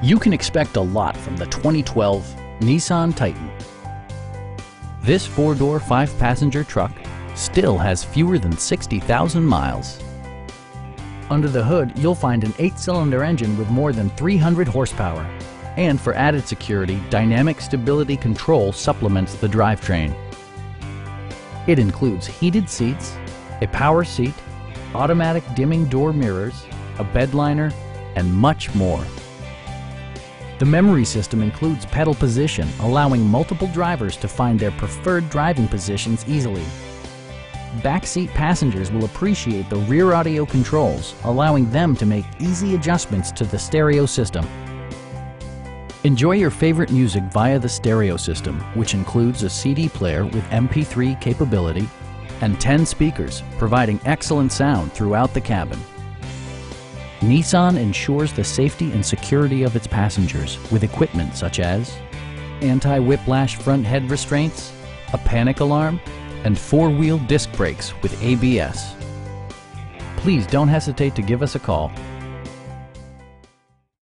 You can expect a lot from the 2012 Nissan Titan. This four-door, five-passenger truck still has fewer than 60,000 miles. Under the hood, you'll find an 8-cylinder engine with more than 300 horsepower. And for added security, dynamic stability control supplements the drivetrain. It includes heated seats, a power seat, automatic dimming door mirrors, a bed liner, and much more. The memory system includes pedal position, allowing multiple drivers to find their preferred driving positions easily. Backseat passengers will appreciate the rear audio controls, allowing them to make easy adjustments to the stereo system. Enjoy your favorite music via the stereo system, which includes a CD player with MP3 capability and 10 speakers, providing excellent sound throughout the cabin. Nissan ensures the safety and security of its passengers with equipment such as anti-whiplash front head restraints, a panic alarm, and four-wheel disc brakes with ABS. Please don't hesitate to give us a call.